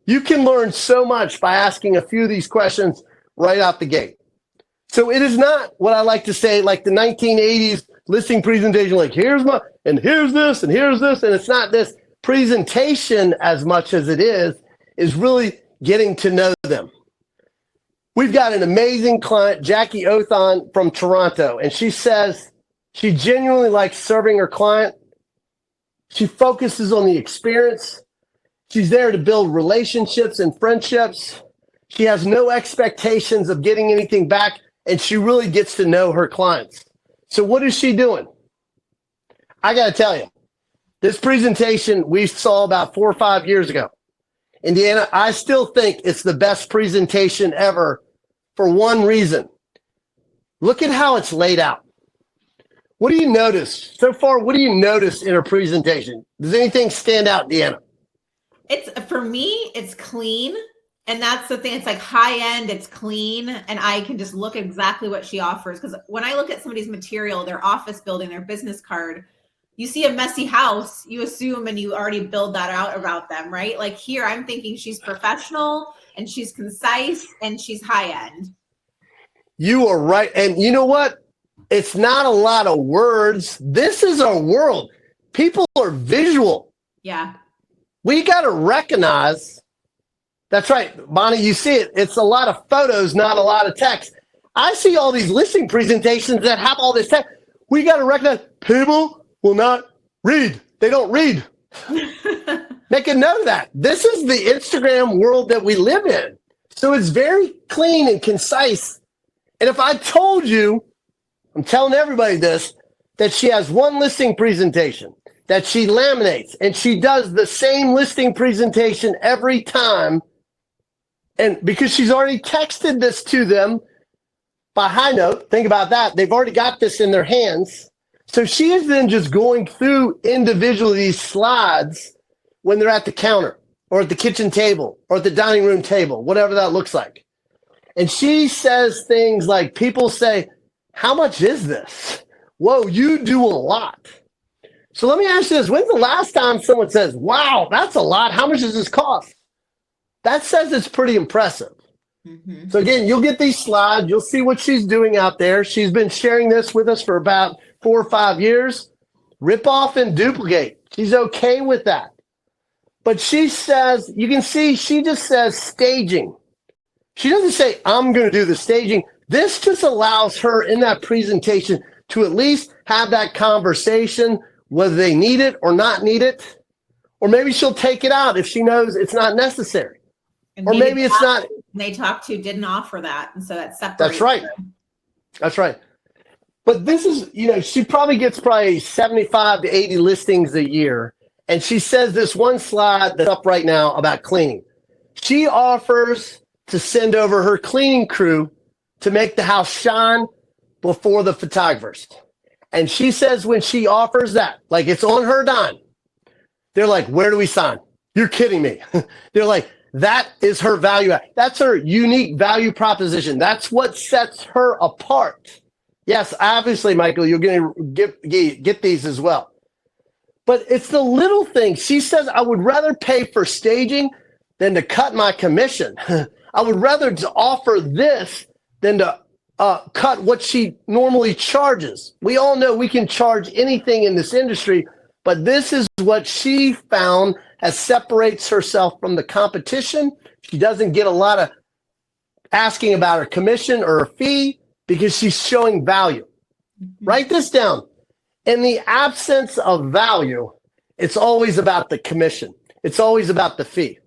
[SPEAKER 2] You can learn so much by asking a few of these questions right out the gate. So it is not what I like to say, like the 1980s listing presentation, like here's my, and here's this, and here's this. And it's not this presentation as much as it is really getting to know them. We've got an amazing client, Jackie Othon from Toronto, and she says she genuinely likes serving her client. She focuses on the experience. She's there to build relationships and friendships. She has no expectations of getting anything back, and she really gets to know her clients. So what is she doing? I got to tell you, this presentation we saw about 4 or 5 years ago. And Deanna, I still think it's the best presentation ever for one reason. Look at how it's laid out. What do you notice so far? What do you notice in her presentation? Does anything stand out, Deanna?
[SPEAKER 1] For me, it's clean. And that's the thing. It's like high end, it's clean. And I can just look exactly what she offers. Because when I look at somebody's material, their office building, their business card, you see a messy house, you assume, and you already build that out about them, right? Like here, I'm thinking she's professional and she's concise and she's high end.
[SPEAKER 2] You are right. And you know what? It's not a lot of words. This is our world. People are visual.
[SPEAKER 1] Yeah.
[SPEAKER 2] We got to recognize. That's right, Bonnie, you see it. It's a lot of photos, not a lot of text. I see all these listing presentations that have all this text. We got to recognize people will not read. They don't read. Make a note of that. This is the Instagram world that we live in. So it's very clean and concise. And if I told you, I'm telling everybody this, that she has one listing presentation, that she laminates, and she does the same listing presentation every time, and because she's already texted this to them by high note, think about that. They've already got this in their hands. So she is then just going through individually these slides when they're at the counter or at the kitchen table or at the dining room table, whatever that looks like. And she says things like, people say, how much is this? Whoa, you do a lot. So let me ask you this. When's the last time someone says, wow, that's a lot. How much does this cost? That says it's pretty impressive. Mm-hmm. So again, you'll get these slides. You'll see what she's doing out there. She's been sharing this with us for about 4 or 5 years. Rip off and duplicate. She's okay with that. But she says, you can see she just says staging. She doesn't say, I'm going to do the staging. This just allows her in that presentation to at least have that conversation, whether they need it or not need it. Or maybe she'll take it out if she knows it's not necessary.
[SPEAKER 1] And
[SPEAKER 2] or maybe it's not.
[SPEAKER 1] They talked to didn't offer that. And so that's separate.
[SPEAKER 2] That's right. That's right. But this is, she probably gets 75 to 80 listings a year. And she says this one slide that's up right now about cleaning. She offers to send over her cleaning crew to make the house shine before the photographers. And she says when she offers that, like it's on her dime, they're like, where do we sign? You're kidding me. They're like, that is her value. That's her unique value proposition. That's what sets her apart. Yes, obviously, Michael, you're going to get these as well. But it's the little things. She says, I would rather pay for staging than to cut my commission. I would rather to offer this than to cut what she normally charges. We all know we can charge anything in this industry, but this is what she found as separates herself from the competition. She doesn't get a lot of asking about her commission or her fee because she's showing value. Mm-hmm. Write this down. In the absence of value, it's always about the commission. It's always about the fee.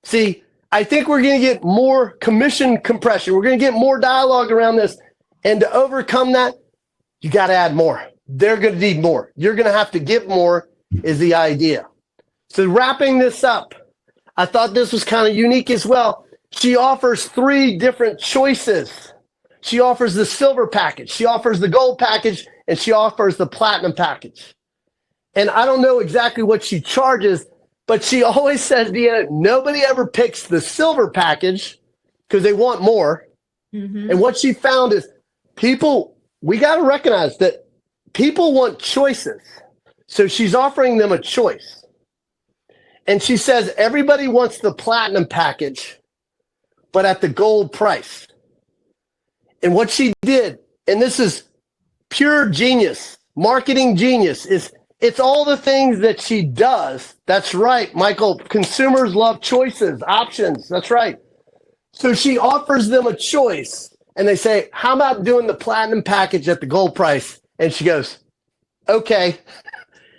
[SPEAKER 2] See, I think we're going to get more commission compression. We're going to get more dialogue around this. And to overcome that, you got to add more. They're going to need more. You're going to have to give more is the idea. So wrapping this up, I thought this was kind of unique as well. She offers 3 different choices. She offers the silver package. She offers the gold package. And she offers the platinum package. And I don't know exactly what she charges, but she always says, Deanna, nobody ever picks the silver package because they want more. Mm-hmm. And what she found is people, we got to recognize that people want choices. So she's offering them a choice. And she says, everybody wants the platinum package, but at the gold price. And what she did, and this is pure genius, marketing genius, is it's all the things that she does. That's right, Michael. Consumers love choices, options. That's right. So she offers them a choice and they say, how about doing the platinum package at the gold price? And she goes, okay.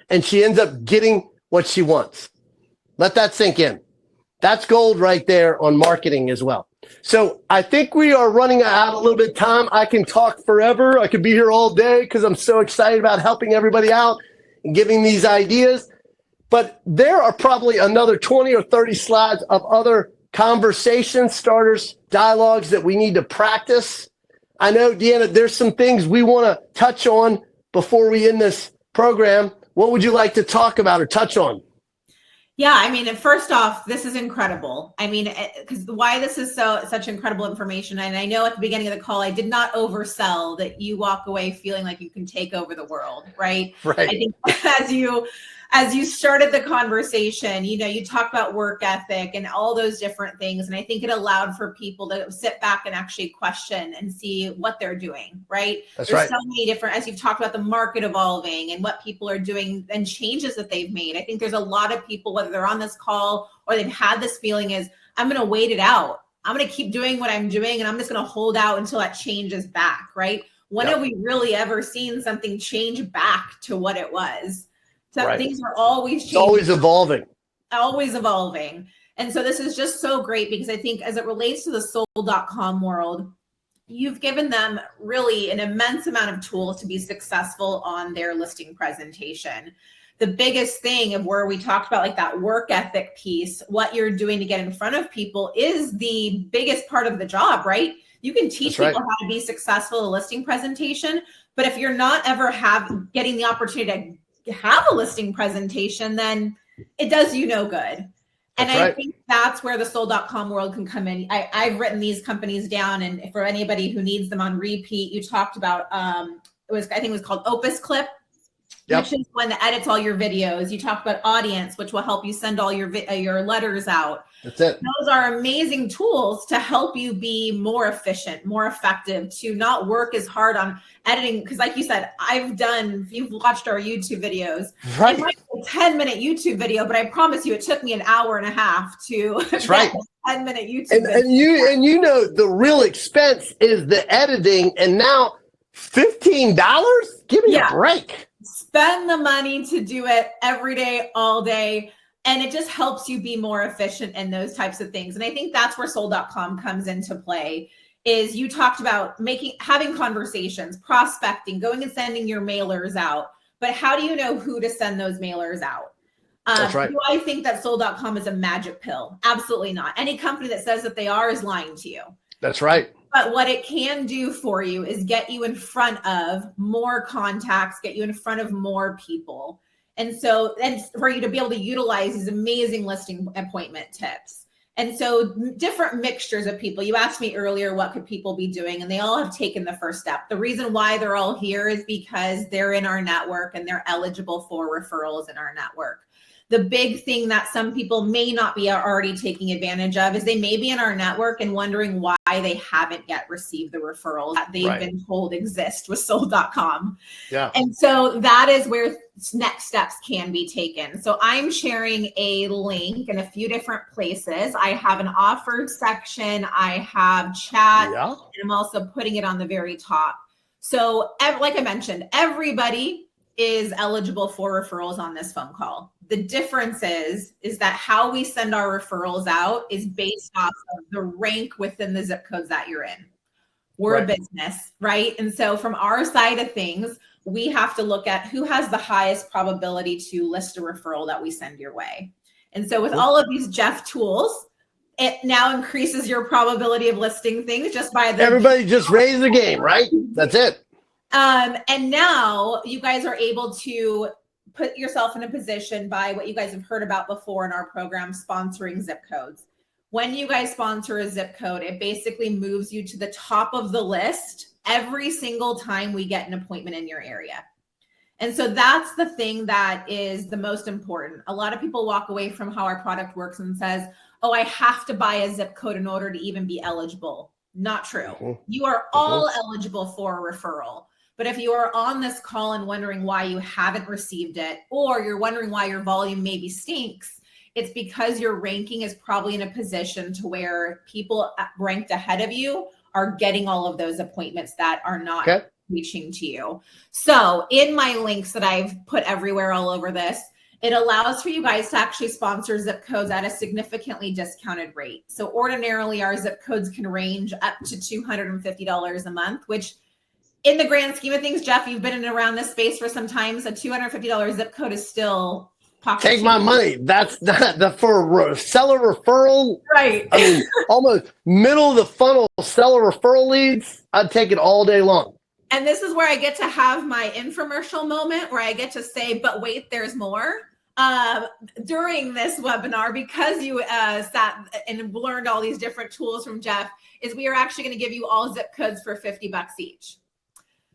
[SPEAKER 2] And she ends up getting what she wants. Let that sink in. That's gold right there on marketing as well. So I think we are running out a little bit of time. I can talk forever. I could be here all day because I'm so excited about helping everybody out and giving these ideas. But there are probably another 20 or 30 slides of other conversation starters, dialogues that we need to practice. I know, Deanna, there's some things we want to touch on before we end this program. What would you like to talk about or touch on?
[SPEAKER 1] Yeah, I mean, first off, this is incredible. I mean, because why this is such incredible information. And I know at the beginning of the call, I did not oversell that you walk away feeling like you can take over the world, right?
[SPEAKER 2] Right.
[SPEAKER 1] I think as you started the conversation, you talked about work ethic and all those different things. And I think it allowed for people to sit back and actually question and see what they're doing, right?
[SPEAKER 2] That's
[SPEAKER 1] There's
[SPEAKER 2] right.
[SPEAKER 1] so many different, as you've talked about the market evolving and what people are doing and changes that they've made. I think there's a lot of people, whether they're on this call or they've had this feeling is, I'm going to wait it out. I'm going to keep doing what I'm doing and I'm just going to hold out until that changes back, right? When have we really ever seen something change back to what it was? So things are always changing.
[SPEAKER 2] It's always evolving.
[SPEAKER 1] Always evolving. And so this is just so great because I think as it relates to the sold.com world, you've given them really an immense amount of tools to be successful on their listing presentation. The biggest thing of where we talked about like that work ethic piece, what you're doing to get in front of people is the biggest part of the job, right? You can teach people how to be successful in a listing presentation, but if you're not ever getting the opportunity to have a listing presentation, then it does you no good. And I think that's where the sold.com world can come in. I've written these companies down, and for anybody who needs them on repeat, you talked about I think it was called Opus Clip, which is one that edits all your videos. You talked about Audience, which will help you send all your letters out.
[SPEAKER 2] That's it.
[SPEAKER 1] Those are amazing tools to help you be more efficient, more effective, to not work as hard on editing. Because like you said, you've watched our YouTube videos. Right. It might be a 10-minute YouTube video, but I promise you, it took me an hour and a half to get a 10-minute YouTube video.
[SPEAKER 2] And you know, the real expense is the editing. And now $15? Give me a break.
[SPEAKER 1] Spend the money to do it every day, all day. And it just helps you be more efficient in those types of things. And I think that's where sold.com comes into play. Is you talked about having conversations, prospecting, going and sending your mailers out. But how do you know who to send those mailers out?
[SPEAKER 2] That's right.
[SPEAKER 1] Do I think that sold.com is a magic pill? Absolutely not. Any company that says that they are is lying to you.
[SPEAKER 2] That's right.
[SPEAKER 1] But what it can do for you is get you in front of more contacts, get you in front of more people. And for you to be able to utilize these amazing listing appointment tips. And so different mixtures of people. You asked me earlier, what could people be doing? And they all have taken the first step. The reason why they're all here is because they're in our network and they're eligible for referrals in our network. The big thing that some people may not be already taking advantage of is they may be in our network and wondering why they haven't yet received the referrals that they've been told exist with sold.com.
[SPEAKER 2] Yeah.
[SPEAKER 1] And so that is where next steps can be taken. So I'm sharing a link in a few different places. I have an offer section, I have chat, and I'm also putting it on the very top. So like I mentioned, everybody is eligible for referrals on this phone call. The difference is that how we send our referrals out is based off of the rank within the zip codes that you're in. We're a business, right? And so from our side of things, we have to look at who has the highest probability to list a referral that we send your way. And so with all of these Jeff tools, it now increases your probability of listing things just by the—
[SPEAKER 2] Everybody just raise the game, right? That's it.
[SPEAKER 1] And now you guys are able to put yourself in a position by what you guys have heard about before in our program, sponsoring zip codes. When you guys sponsor a zip code, it basically moves you to the top of the list every single time we get an appointment in your area. And so that's the thing that is the most important. A lot of people walk away from how our product works and says, oh, I have to buy a zip code in order to even be eligible. Not true. You are all eligible for a referral. But if you are on this call and wondering why you haven't received it, or you're wondering why your volume maybe stinks, it's because your ranking is probably in a position to where people ranked ahead of you are getting all of those appointments that are not reaching to you. So in my links that I've put everywhere all over this, it allows for you guys to actually sponsor zip codes at a significantly discounted rate. So ordinarily our zip codes can range up to $250 a month, which in the grand scheme of things, Jeff, you've been in and around this space for some time. So $250 zip code is still pocket.
[SPEAKER 2] Take my money. That's not for seller referral.
[SPEAKER 1] Right.
[SPEAKER 2] I mean, almost middle of the funnel seller referral leads. I'd take it all day long.
[SPEAKER 1] And this is where I get to have my infomercial moment where I get to say, but wait, there's more. During this webinar, because you sat and learned all these different tools from Jeff, is we are actually going to give you all zip codes for $50 each.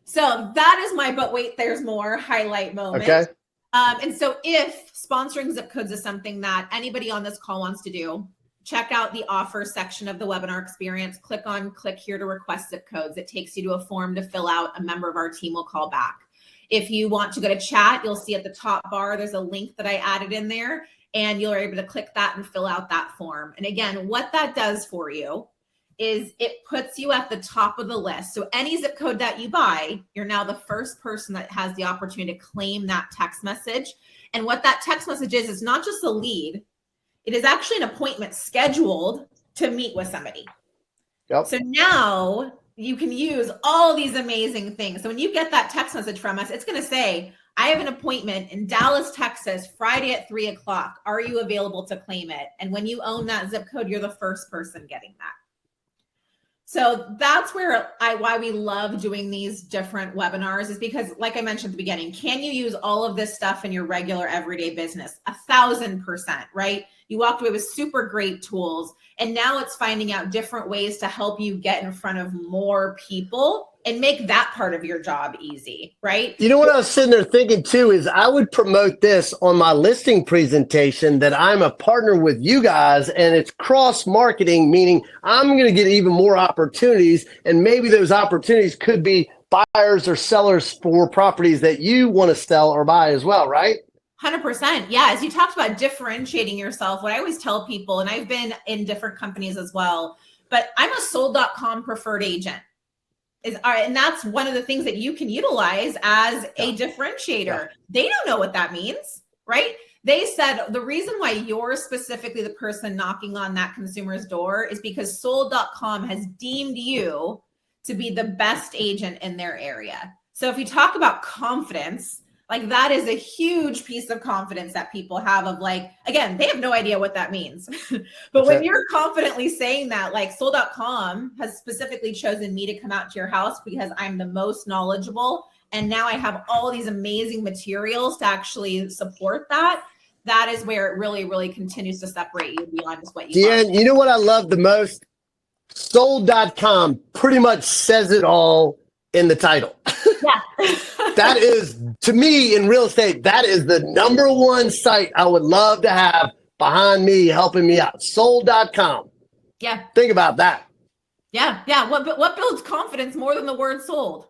[SPEAKER 1] So that is my but wait, there's more highlight moment.
[SPEAKER 2] Okay.
[SPEAKER 1] And so if sponsoring zip codes is something that anybody on this call wants to do, check out the offer section of the webinar experience. Click here to request zip codes. It takes you to a form to fill out. A member of our team will call back. If you want to go to chat, you'll see at the top bar, there's a link that I added in there, and you're able to click that and fill out that form. And again, what that does for you is it puts you at the top of the list. So any zip code that you buy, you're now the first person that has the opportunity to claim that text message. And what that text message is not just a lead. It is actually an appointment scheduled to meet with somebody.
[SPEAKER 2] Yep.
[SPEAKER 1] So now you can use all these amazing things. So when you get that text message from us, it's going to say, I have an appointment in Dallas, Texas, Friday at 3:00. Are you available to claim it? And when you own that zip code, you're the first person getting that. So that's where why we love doing these different webinars, is because, like I mentioned at the beginning, can you use all of this stuff in your regular everyday business? 1,000%, right? You walked away with super great tools, and now it's finding out different ways to help you get in front of more people and make that part of your job easy, right?
[SPEAKER 2] You know what I was sitting there thinking too is I would promote this on my listing presentation that I'm a partner with you guys, and it's cross marketing, meaning I'm going to get even more opportunities, and maybe those opportunities could be buyers or sellers for properties that you want to sell or buy as well, right?
[SPEAKER 1] 100%. Yeah. As you talked about differentiating yourself, what I always tell people, and I've been in different companies as well, but I'm a sold.com preferred agent. And that's one of the things that you can utilize as a differentiator. Yeah. They don't know what that means, right? They said the reason why you're specifically the person knocking on that consumer's door is because sold.com has deemed you to be the best agent in their area. So if you talk about confidence, like that is a huge piece of confidence that people have of like, again, they have no idea what that means. But when you're confidently saying that, like sold.com has specifically chosen me to come out to your house because I'm the most knowledgeable. And now I have all these amazing materials to actually support that. that is where it really, really continues to separate you beyond just what you
[SPEAKER 2] Deanna, you know what I love the most? Sold.com pretty much says it all in the title.
[SPEAKER 1] Yeah.
[SPEAKER 2] That is, to me, in real estate, that is the number one site I would love to have behind me, helping me out. Sold.com.
[SPEAKER 1] Yeah.
[SPEAKER 2] Think about that.
[SPEAKER 1] Yeah. Yeah. What builds confidence more than the word sold?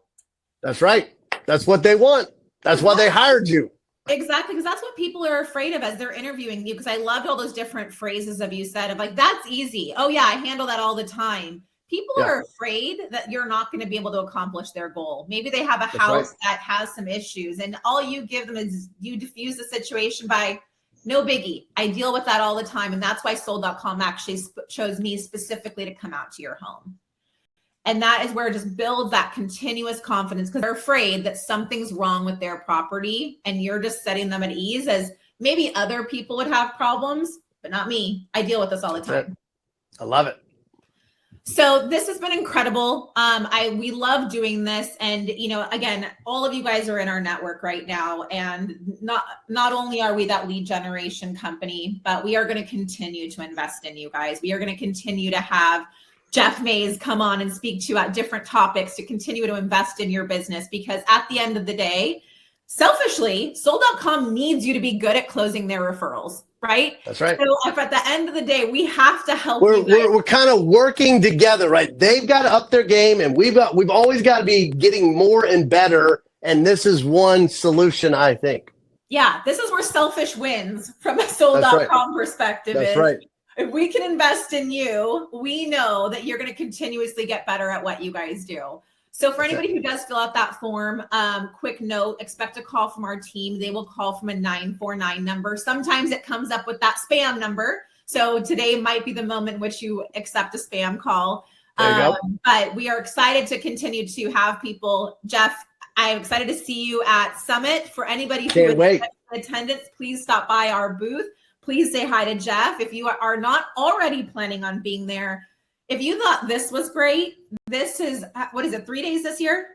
[SPEAKER 2] That's right. That's what they want. That's why they hired you.
[SPEAKER 1] Exactly, because that's what people are afraid of as they're interviewing you. Because I loved all those different phrases of you said of like, that's easy. Oh yeah, I handle that all the time. People are afraid that you're not going to be able to accomplish their goal. Maybe they have a house that has some issues, and all you give them is you diffuse the situation by no biggie. I deal with that all the time, and that's why Sold.com actually chose me specifically to come out to your home. And that is where it just builds that continuous confidence, because they're afraid that something's wrong with their property, and you're just setting them at ease as maybe other people would have problems, but not me. I deal with this all the time.
[SPEAKER 2] I love it.
[SPEAKER 1] So this has been incredible. We love doing this. And, you know, again, all of you guys are in our network right now. And not only are we that lead generation company, but we are going to continue to invest in you guys. We are going to continue to have Jeff Mays come on and speak to you at different topics to continue to invest in your business, because at the end of the day, selfishly, Sold.com needs you to be good at closing their referrals, right?
[SPEAKER 2] That's right.
[SPEAKER 1] So if at the end of the day, we have to help
[SPEAKER 2] we're,
[SPEAKER 1] you guys.
[SPEAKER 2] We're kind of working together, right? They've got to up their game, and we've always got to be getting more and better. And this is one solution, I think.
[SPEAKER 1] Yeah, this is where selfish wins from a Sold.com perspective.
[SPEAKER 2] That's right.
[SPEAKER 1] If we can invest in you, we know that you're going to continuously get better at what you guys do. So for anybody who does fill out that form, quick note, expect a call from our team. They will call from a 949 number. Sometimes it comes up with that spam number. So today might be the moment in which you accept a spam call.
[SPEAKER 2] There you go.
[SPEAKER 1] But we are excited to continue to have people. Jeff, I'm excited to see you at Summit. For anybody who is in attendance, please stop by our booth. Please say hi to Jeff. If you are not already planning on being there, if you thought this was great, this is, what is it, 3 days this year?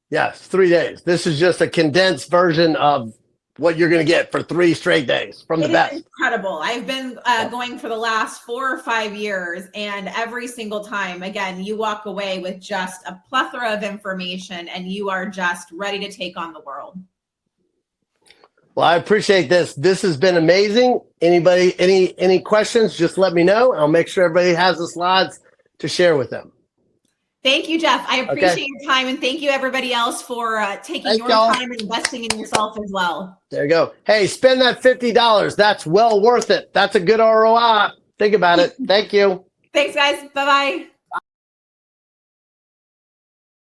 [SPEAKER 2] Yes, 3 days. This is just a condensed version of what you're going to get for 3 straight days from the best.
[SPEAKER 1] Incredible. I've been going for the last 4 or 5 years, and every single time, again, you walk away with just a plethora of information, and you are just ready to take on the world.
[SPEAKER 2] Well, I appreciate this. This has been amazing. Anybody, any questions, just let me know. I'll make sure everybody has the slides to share with them.
[SPEAKER 1] Thank you, Jeff. I appreciate your time, and thank you everybody else for taking your time and investing in yourself as well.
[SPEAKER 2] There you go. Hey, spend that $50. That's well worth it. That's a good ROI. Think about it. Thank you.
[SPEAKER 1] Thanks, guys. Bye-bye.